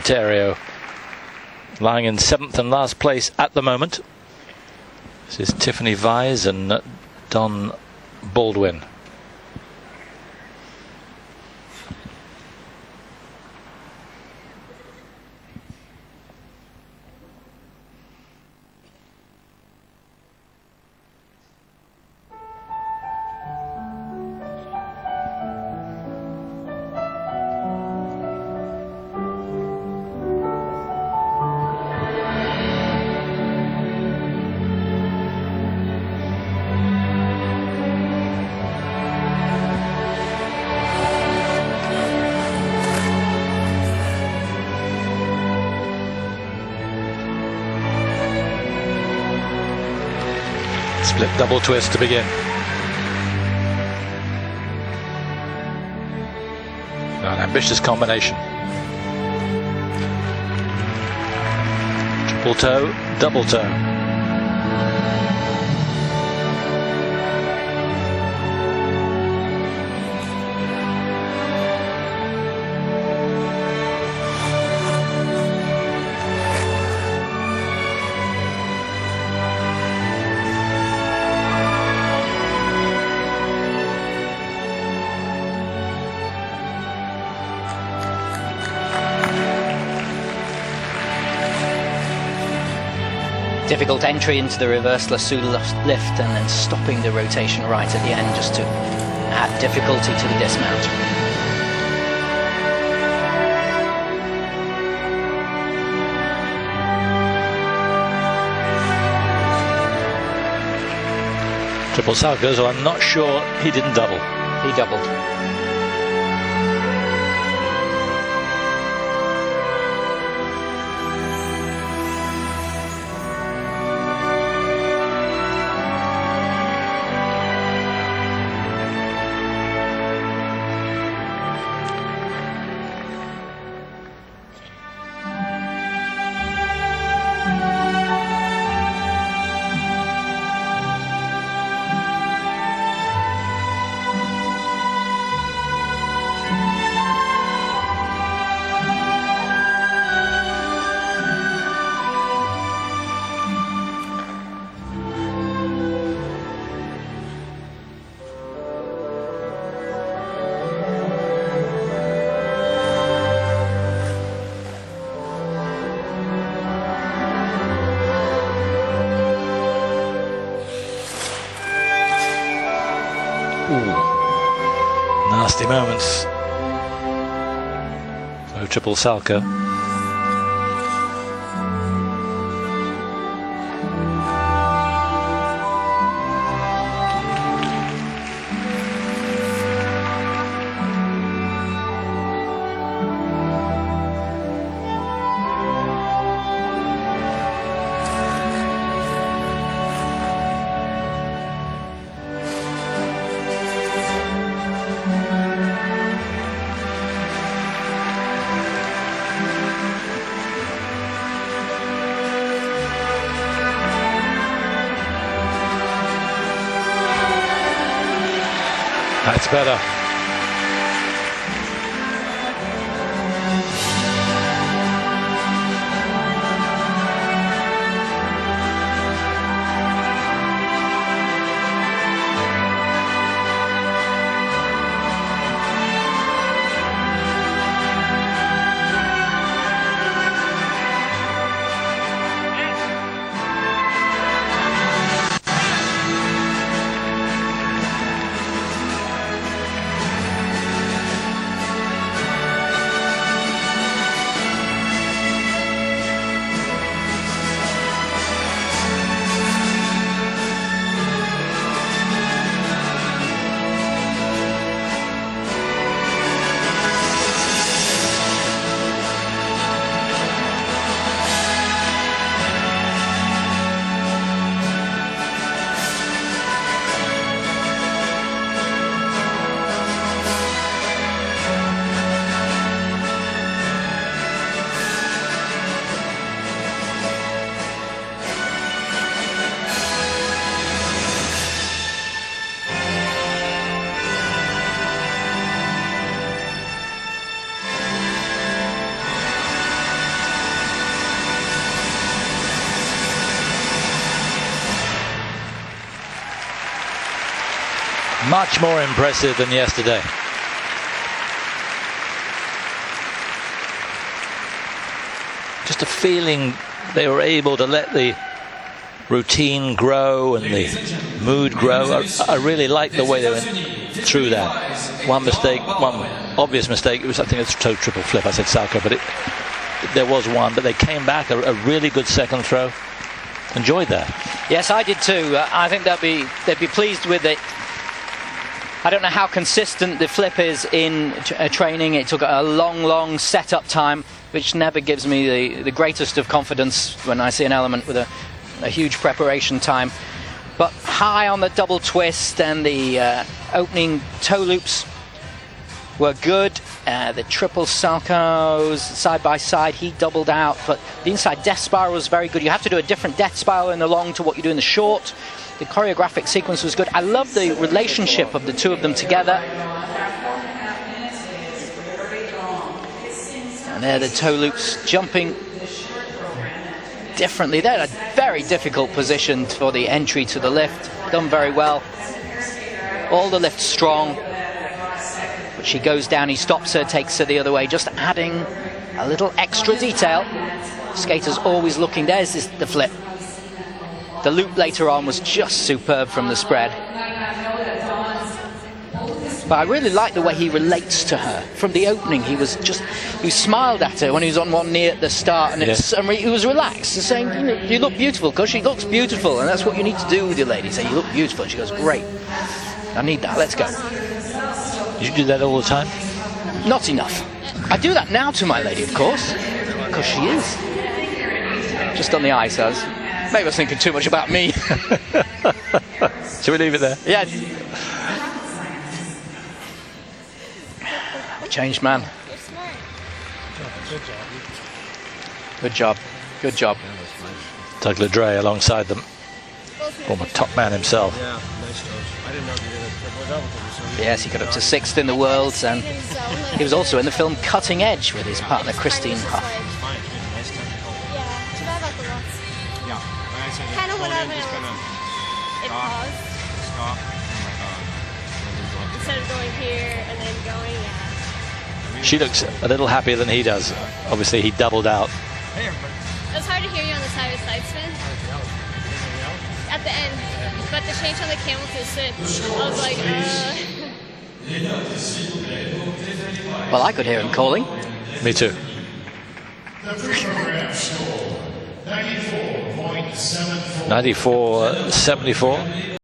Ontario, lying in 7th and last place at the moment. This is Tiffany Vise and Don Baldwin. Split double twist to begin. An ambitious combination. Triple toe, double toe. Difficult entry into the reverse lasso lift and then stopping the rotation right at the end just to add difficulty to the dismount. Triple Salchow, so I'm not sure he didn't double. He doubled. Nasty moments. So Triple Salchow. That's better. much more impressive than yesterday. Just a feeling they were able to let the routine grow and the mood grow. I really liked the way they went through that. One mistake, one obvious mistake, it was, I think it's toe triple flip. I said Salchow, but there was one, but they came back, a really good second throw. Enjoyed that. Yes, I did too. I think they'd be pleased with it. I don't know how consistent the flip is in training. It took a long setup time, which never gives me the greatest of confidence when I see an element with a huge preparation time. But high on the double twist, and the opening toe loops were good. The triple Salchows side by side, he doubled out, but the inside death spiral was very good. You have to do a different death spiral in the long to what you do in the short. The choreographic sequence was good. I love the relationship of the two of them together. And there the toe loops jumping differently. They're in a very difficult position for the entry to the lift. Done very well. All the lift strong. But she goes down, he stops her, takes her the other way, just adding a little extra detail. Skater's always looking. There's the flip. The loop later on was just superb from the spread. But I really like the way he relates to her. From the opening, he smiled at her when he was on one knee at the start, and he was relaxed, saying, you look beautiful, because she looks beautiful, and that's what you need to do with your lady. Say, you look beautiful. And she goes, great. I need that. Let's go. You do that all the time? Not enough. I do that now to my lady, of course, because she is. Just on the ice, maybe I was thinking too much about me. Shall we leave it there? Yeah. Changed man. Good job. Good job. Doug Ledre alongside them. Former top man himself. Yes, he got up to 6th in the world, and he was also in the film Cutting Edge with his partner Christine Huff. Kind of whenever it paused. Instead of going here and then going, She looks a little happier than he does. Obviously, he doubled out. It was hard to hear you on the side spin at the end, but the change on the camel to switch, I was like, Well, I could hear him calling. Me too. 94.74.